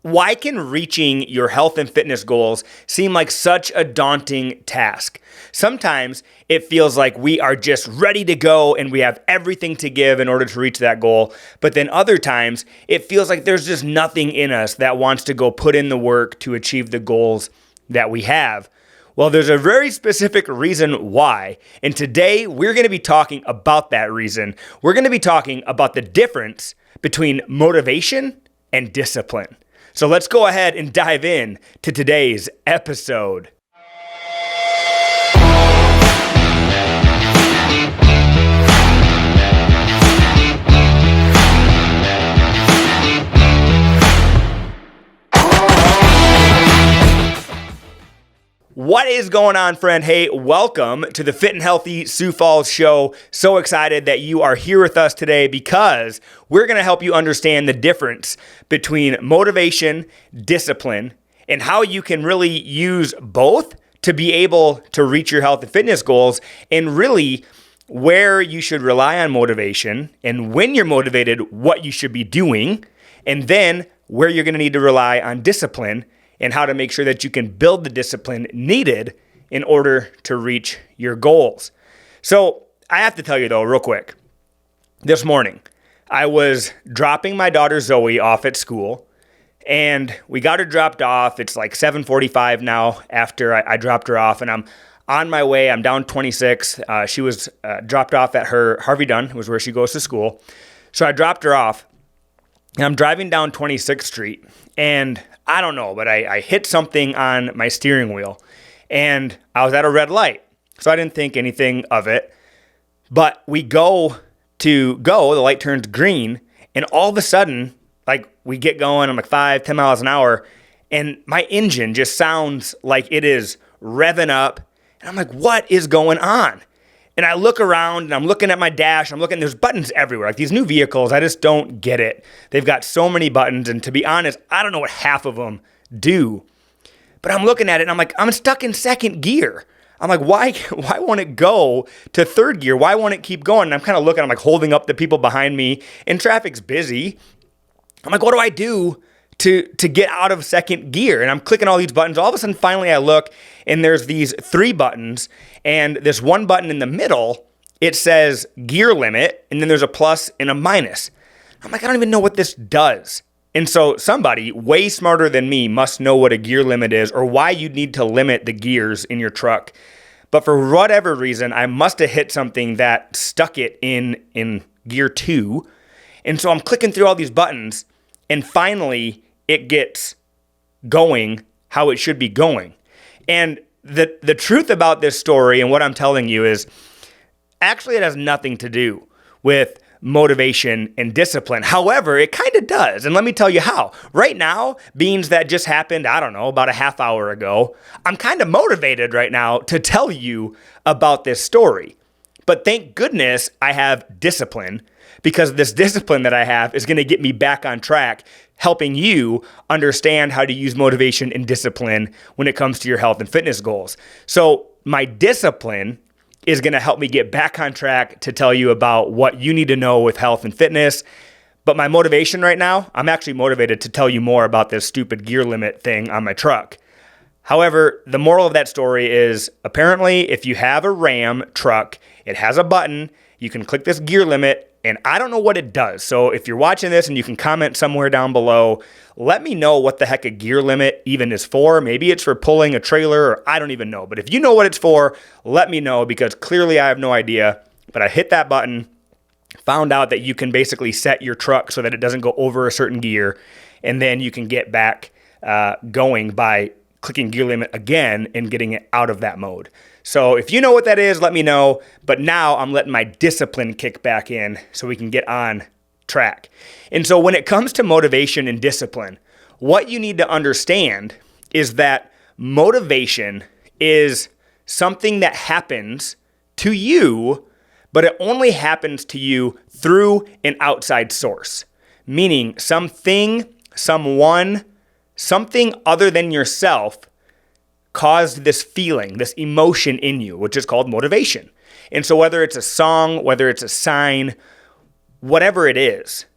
Why can reaching your health and fitness goals seem like such a daunting task? Sometimes it feels like we are just ready to go and we have everything to give in order to reach that goal. But then other times it feels like there's just nothing in us that wants to go put in the work to achieve the goals that we have. Well, there's a very specific reason why. And today we're going to be talking about that reason. We're going to be talking about the difference between motivation and discipline. So let's go ahead and dive in to today's episode. What is going on, friend? Hey, welcome to the Fit and Healthy Sioux Falls show. So excited that you are here with us today because we're going to help you understand the difference between motivation, discipline, and how you can really use both to be able to reach your health and fitness goals, and really where you should rely on motivation, and when you're motivated, what you should be doing, and then where you're going to need to rely on discipline and how to make sure that you can build the discipline needed in order to reach your goals. So I have to tell you though, real quick, this morning, I was dropping my daughter Zoe off at school, and we got her dropped off. It's like 7:45 now after I dropped her off, and I'm on my way. I'm down 26. She was dropped off at her Harvey Dunn, was where she goes to school. So I dropped her off, and I'm driving down 26th Street, and I don't know, but I hit something on my steering wheel, and I was at a red light, so I didn't think anything of it. But we go, the light turns green, and all of a sudden, like, we get going, I'm like 5-10 miles an hour, and my engine just sounds like it is revving up, and I'm like, what is going on? And I look around, and I'm looking at my dash, there's buttons everywhere. Like, these new vehicles, I just don't get it. They've got so many buttons, and to be honest, I don't know what half of them do. But I'm looking at it, and I'm like, I'm stuck in second gear. I'm like, why won't it go to third gear? Why won't it keep going? And I'm kind of looking, I'm like holding up the people behind me, and traffic's busy. I'm like, what do I do to get out of second gear? And I'm clicking all these buttons. All of a sudden, finally, I look, and there's these 3 buttons, and this one button in the middle, it says gear limit, and then there's a plus and a minus. I'm like, I don't even know what this does. And so somebody way smarter than me must know what a gear limit is, or why you'd need to limit the gears in your truck. But for whatever reason, I must have hit something that stuck it in gear 2. And so I'm clicking through all these buttons, and finally it gets going how it should be going. And the truth about this story and what I'm telling you is actually it has nothing to do with motivation and discipline. However, it kind of does. And let me tell you how. Right now, beans that just happened, I don't know, about a half hour ago, I'm kind of motivated right now to tell you about this story. But thank goodness I have discipline, because this discipline that I have is going to get me back on track, helping you understand how to use motivation and discipline when it comes to your health and fitness goals. So my discipline is going to help me get back on track to tell you about what you need to know with health and fitness. But my motivation right now, I'm actually motivated to tell you more about this stupid gear limit thing on my truck. However, the moral of that story is apparently if you have a Ram truck, it has a button, you can click this gear limit, and I don't know what it does. So if you're watching this and you can comment somewhere down below, let me know what the heck a gear limit even is for. Maybe it's for pulling a trailer, or I don't even know. But if you know what it's for, let me know, because clearly I have no idea. But I hit that button, found out that you can basically set your truck so that it doesn't go over a certain gear, and then you can get back going by clicking gear limit again and getting it out of that mode. So if you know what that is, let me know. But now I'm letting my discipline kick back in so we can get on track. And so when it comes to motivation and discipline, what you need to understand is that motivation is something that happens to you, but it only happens to you through an outside source, meaning something, someone, something other than yourself caused this feeling, this emotion in you, which is called motivation. And so whether it's a song, whether it's a sign, whatever it is,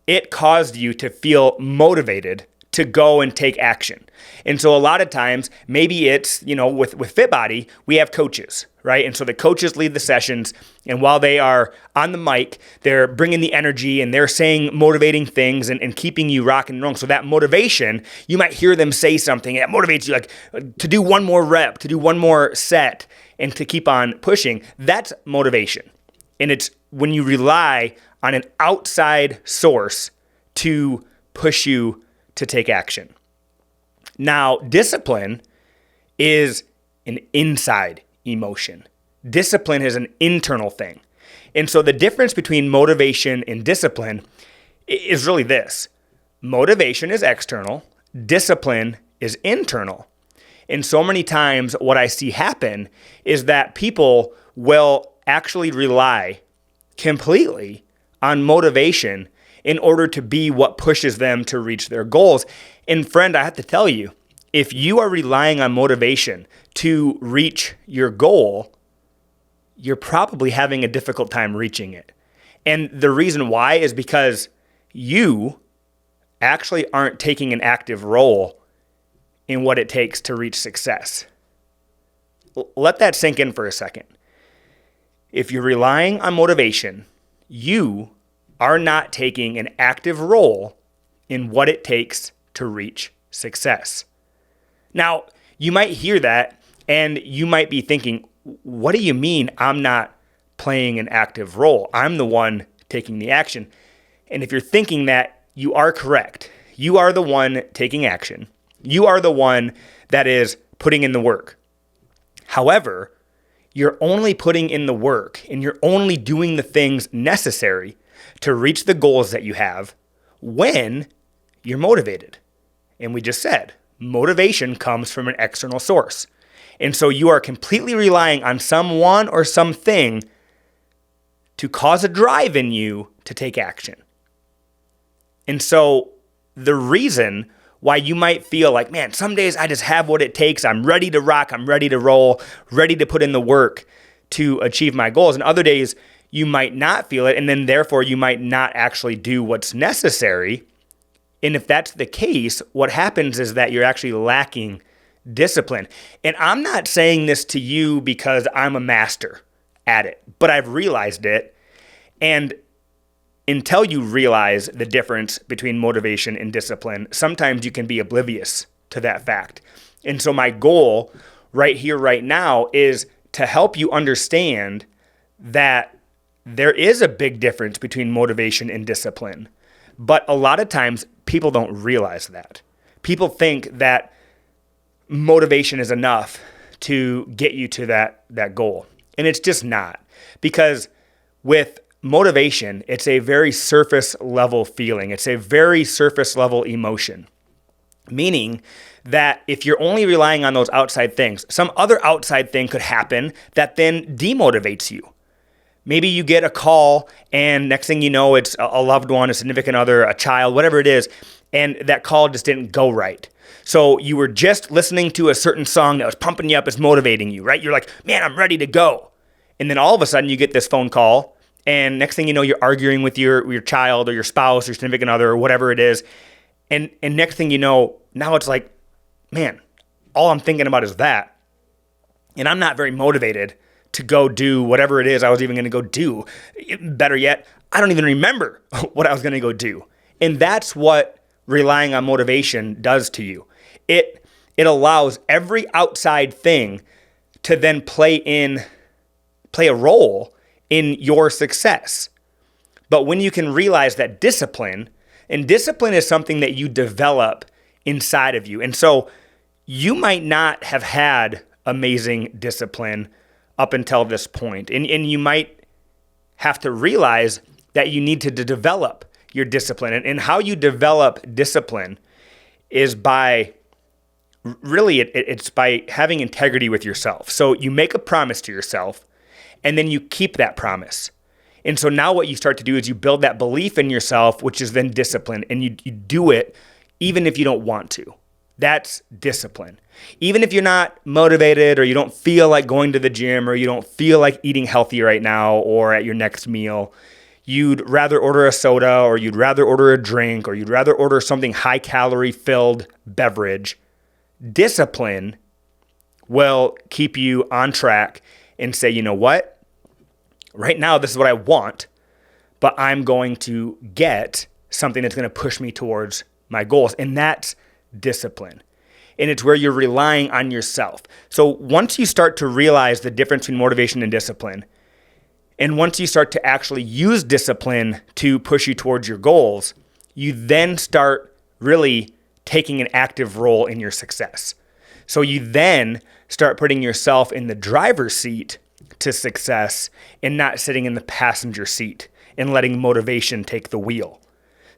it caused you to feel motivated to go and take action. And so a lot of times, maybe it's, with FitBody, we have coaches, right? And so the coaches lead the sessions, and while they are on the mic, they're bringing the energy and they're saying motivating things and keeping you rocking and rolling. So that motivation, you might hear them say something that motivates you, like to do one more rep, to do one more set, and to keep on pushing. That's motivation. And it's when you rely on an outside source to push you to take action. Now, discipline is an inside emotion. Discipline is an internal thing. And so the difference between motivation and discipline is really this. Motivation is external. Discipline is internal. And so many times what I see happen is that people will actually rely completely on motivation in order to be what pushes them to reach their goals. And friend, I have to tell you, if you are relying on motivation to reach your goal, you're probably having a difficult time reaching it. And the reason why is because you actually aren't taking an active role in what it takes to reach success. Let that sink in for a second. If you're relying on motivation, you are not taking an active role in what it takes to reach success. Now, you might hear that and you might be thinking, what do you mean I'm not playing an active role? I'm the one taking the action. And if you're thinking that, you are correct. You are the one taking action. You are the one that is putting in the work. However, you're only putting in the work and you're only doing the things necessary to reach the goals that you have when you're motivated. And we just said, motivation comes from an external source. And so you are completely relying on someone or something to cause a drive in you to take action. And so the reason why you might feel like, man, some days I just have what it takes. I'm ready to rock. I'm ready to roll, ready to put in the work to achieve my goals. And other days you might not feel it. And then therefore you might not actually do what's necessary. And if that's the case, what happens is that you're actually lacking discipline. And I'm not saying this to you because I'm a master at it, but I've realized it. And until you realize the difference between motivation and discipline, sometimes you can be oblivious to that fact. And so my goal right here, right now, is to help you understand that there is a big difference between motivation and discipline. But a lot of times people don't realize that. People think that motivation is enough to get you to that goal. And it's just not. Because with motivation, it's a very surface level feeling. It's a very surface level emotion. Meaning that if you're only relying on those outside things, some other outside thing could happen that then demotivates you. Maybe you get a call and next thing you know, it's a loved one, a significant other, a child, whatever it is, and that call just didn't go right. So you were just listening to a certain song that was pumping you up, it's motivating you, right? You're like, man, I'm ready to go. And then all of a sudden you get this phone call and next thing you know, you're arguing with your child or your spouse or significant other or whatever it is. And next thing you know, now it's like, man, all I'm thinking about is that. And I'm not very motivated to go do whatever it is I was even going to go do. Better yet, I don't even remember what I was going to go do. And that's what relying on motivation does to you. It allows every outside thing to then play a role in your success. But when you can realize that discipline is something that you develop inside of you. And so you might not have had amazing discipline up until this point. And you might have to realize that you need to develop your discipline. And how you develop discipline is by it's by having integrity with yourself. So you make a promise to yourself and then you keep that promise. And so now what you start to do is you build that belief in yourself, which is then discipline. And you do it even if you don't want to. That's discipline. Even if you're not motivated or you don't feel like going to the gym or you don't feel like eating healthy right now or at your next meal, you'd rather order a soda, or you'd rather order a drink, or you'd rather order something high calorie filled beverage, discipline will keep you on track and say, you know what? Right now, this is what I want, but I'm going to get something that's going to push me towards my goals. And that's discipline. And it's where you're relying on yourself. So once you start to realize the difference between motivation and discipline, and once you start to actually use discipline to push you towards your goals, you then start really taking an active role in your success. So you then start putting yourself in the driver's seat to success and not sitting in the passenger seat and letting motivation take the wheel.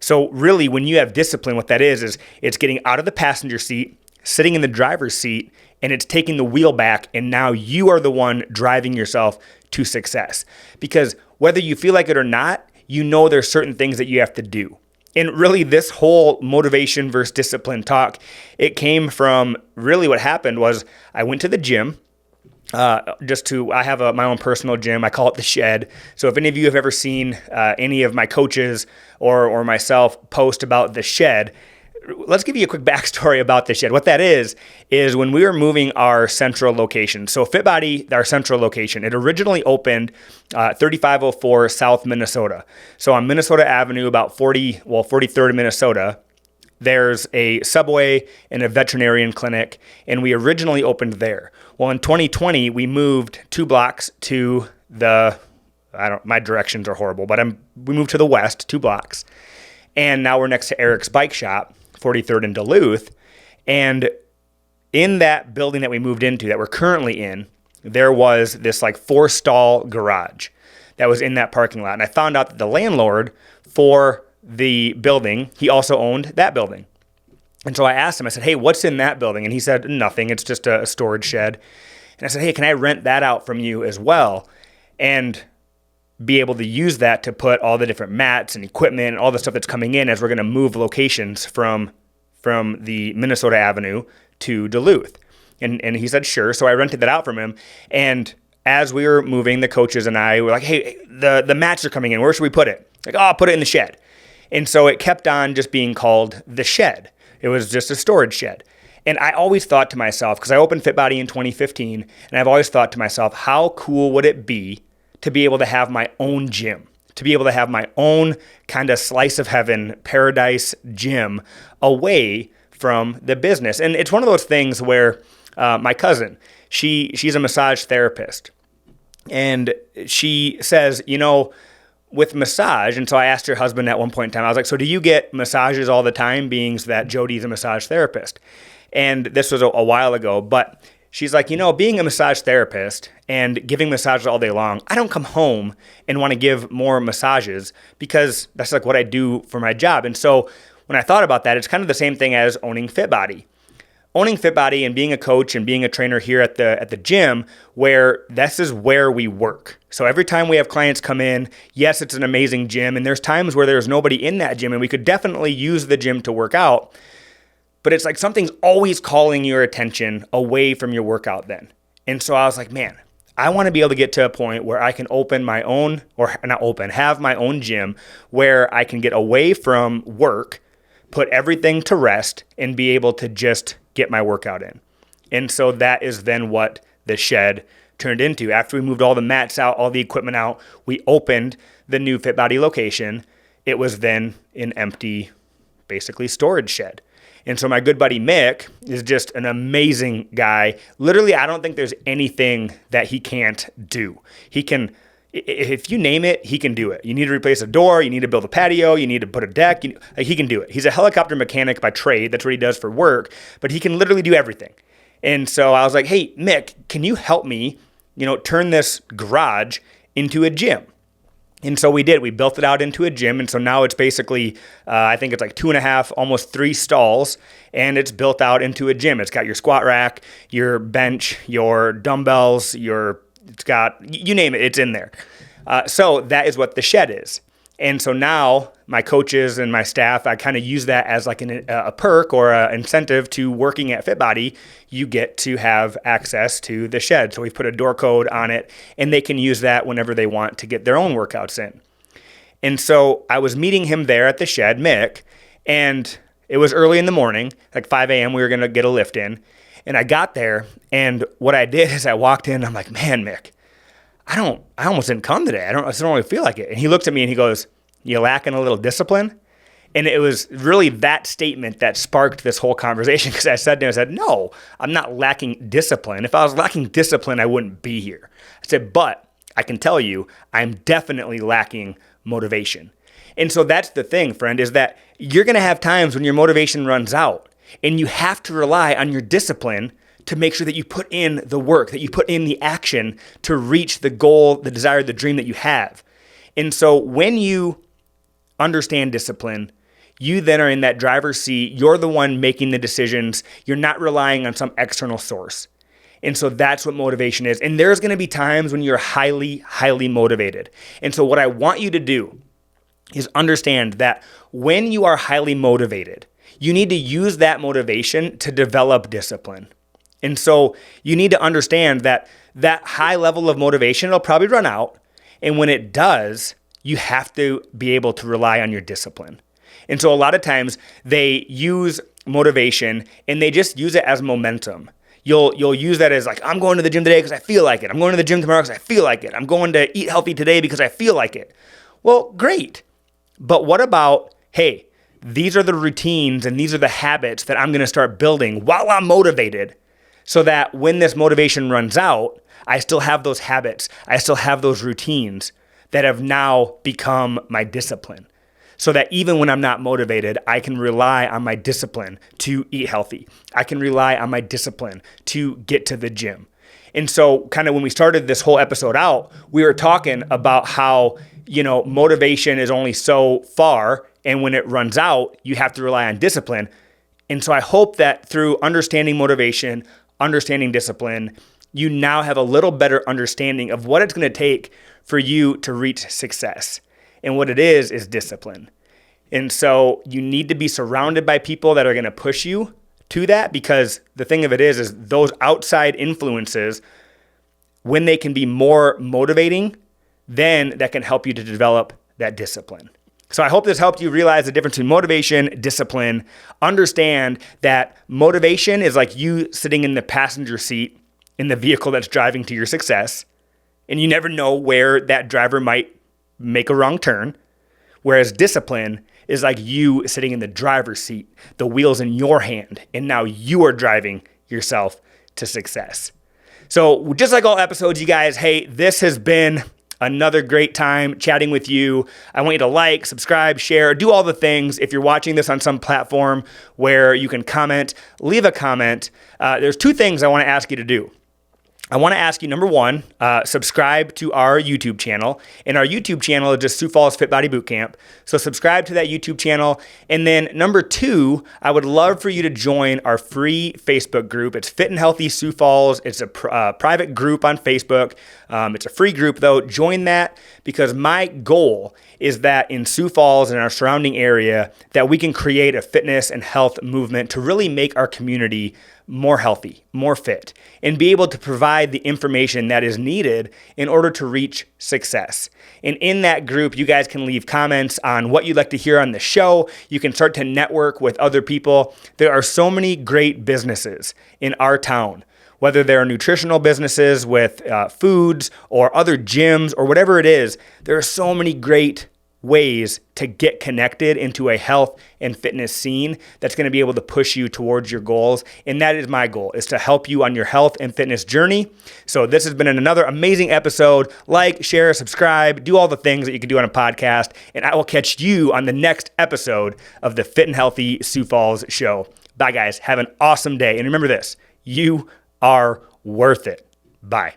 So really, when you have discipline, what that is it's getting out of the passenger seat, sitting in the driver's seat, and it's taking the wheel back, and now you are the one driving yourself to success. Because whether you feel like it or not, you know there's certain things that you have to do. And really, this whole motivation versus discipline talk, it came from really what happened was I went to the gym. I have my own personal gym. I call it the Shed. So if any of you have ever seen any of my coaches or myself post about the Shed, let's give you a quick backstory about the Shed. What that is when we were moving our central location. So FitBody, our central location, it originally opened 3504 South Minnesota. So on Minnesota Avenue, about 43rd of Minnesota, there's a Subway and a veterinarian clinic, and we originally opened there. Well, in 2020, we moved 2 blocks to my directions are horrible, but we moved to the west 2 blocks, and now we're next to Eric's Bike Shop, 43rd in Duluth. And in that building that we moved into, that we're currently in, there was this 4-stall garage that was in that parking lot. And I found out that the landlord for the building, he also owned that building. And so I asked him, I said, hey, what's in that building? And he said, nothing, it's just a storage shed. And I said, hey, can I rent that out from you as well? And be able to use that to put all the different mats and equipment and all the stuff that's coming in as we're going to move locations from the Minnesota Avenue to Duluth. And he said, sure. So I rented that out from him. And as we were moving, the coaches and I were like, hey, the mats are coming in. Where should we put it? Like, I'll put it in the shed. And so it kept on just being called the Shed. It was just a storage shed. And I always thought to myself, because I opened FitBody in 2015, and I've always thought to myself, how cool would it be to be able to have my own gym, to be able to have my own kind of slice of heaven, paradise gym away from the business. And it's one of those things where my cousin, she's a massage therapist, and she says, with massage, and so I asked her husband at one point in time, I was like, so do you get massages all the time, being that Jody's a massage therapist? And this was a while ago, but she's like, being a massage therapist and giving massages all day long, I don't come home and want to give more massages because that's what I do for my job. And so when I thought about that, it's kind of the same thing as owning FitBody. Owning FitBody and being a coach and being a trainer here at the gym, where this is where we work. So every time we have clients come in, yes, it's an amazing gym, and there's times where there's nobody in that gym, and we could definitely use the gym to work out, but it's like something's always calling your attention away from your workout then. And so I was like, man, I want to be able to get to a point where I can open my own, have my own gym where I can get away from work, put everything to rest, and be able to just get my workout in. And so that is then what the Shed turned into. After we moved all the mats out, all the equipment out, we opened the new FitBody location. It was then an empty, basically, storage shed. And so my good buddy Mick is just an amazing guy. Literally, I don't think there's anything that he can't do. He can, if you name it, he can do it. You need to replace a door, you need to build a patio, you need to put a deck, he can do it. He's a helicopter mechanic by trade. That's what he does for work, but he can literally do everything. And so I was like, hey, Mick, can you help me, turn this garage into a gym? And so we did. We built it out into a gym. And so now it's basically, I think it's 2.5, almost 3 stalls, and it's built out into a gym. It's got your squat rack, your bench, your dumbbells, it's got, you name it, it's in there. So that is what the Shed is. And so now my coaches and my staff, I kind of use that as a perk or an incentive to working at FitBody. You get to have access to the Shed. So we put a door code on it, and they can use that whenever they want to get their own workouts in. And so I was meeting him there at the shed, Mick, and it was early in the morning, like 5 a.m. We were going to get a lift in. And I got there, and what I did is I walked in, and I'm like, man, Mick, I almost didn't come today. I just don't really feel like it. And he looked at me and he goes, you lacking a little discipline? And it was really that statement that sparked this whole conversation, because I said to him, no, I'm not lacking discipline. If I was lacking discipline, I wouldn't be here. I said, but I can tell you, I'm definitely lacking motivation. And so that's the thing, friend, is that you're going to have times when your motivation runs out, and you have to rely on your discipline to make sure that you put in the work, that you put in the action to reach the goal, the desire, the dream that you have. And so when you understand discipline, you then are in that driver's seat. You're the one making the decisions. You're not relying on some external source. And so that's what motivation is. And there's going to be times when you're highly, highly motivated. And so what I want you to do is understand that when you are highly motivated, you need to use that motivation to develop discipline. And so you need to understand that that high level of motivation, it'll probably run out. And when it does, you have to be able to rely on your discipline. And so a lot of times they use motivation and they just use it as momentum. You'll use that as like, I'm going to the gym today because I feel like it. I'm going to the gym tomorrow because I feel like it. I'm going to eat healthy today because I feel like it. Well, great. But what about, hey, these are the routines and these are the habits that I'm going to start building while I'm motivated, so that when this motivation runs out, I still have those habits. I still have those routines that have now become my discipline. So that even when I'm not motivated, I can rely on my discipline to eat healthy. I can rely on my discipline to get to the gym. And so kind of when we started this whole episode out, we were talking about how, motivation is only so far. And when it runs out, you have to rely on discipline. And so I hope that through understanding motivation, understanding discipline, you now have a little better understanding of what it's going to take for you to reach success. And what it is discipline. And so you need to be surrounded by people that are going to push you to that, because the thing of it is those outside influences, when they can be more motivating, then that can help you to develop that discipline. So I hope this helped you realize the difference between motivation, discipline. Understand that motivation is like you sitting in the passenger seat in the vehicle that's driving to your success, and you never know where that driver might make a wrong turn. Whereas discipline is like you sitting in the driver's seat, the wheel's in your hand, and now you are driving yourself to success. So just like all episodes, you guys, hey, this has been another great time chatting with you. I want you to like, subscribe, share, do all the things. If you're watching this on some platform where you can comment, leave a comment. There's two things I want to ask you to do. I want to ask you, number one, subscribe to our YouTube channel. And our YouTube channel is just Sioux Falls Fit Body Bootcamp. So subscribe to that YouTube channel. And then number two, I would love for you to join our free Facebook group. It's Fit and Healthy Sioux Falls. It's a private group on Facebook. It's a free group though. Join that, because my goal is that in Sioux Falls and our surrounding area, that we can create a fitness and health movement to really make our community more healthy, more fit, and be able to provide the information that is needed in order to reach success. And in that group, you guys can leave comments on what you'd like to hear on the show. You can start to network with other people. There are so many great businesses in our town, whether they're nutritional businesses with foods or other gyms or whatever it is. There are so many great ways to get connected into a health and fitness scene that's going to be able to push you towards your goals. And that is my goal, is to help you on your health and fitness journey. So this has been another amazing episode. Like, share, subscribe, do all the things that you can do on a podcast. And I will catch you on the next episode of the Fit and Healthy Sioux Falls Show. Bye, guys. Have an awesome day. And remember this, you are worth it. Bye.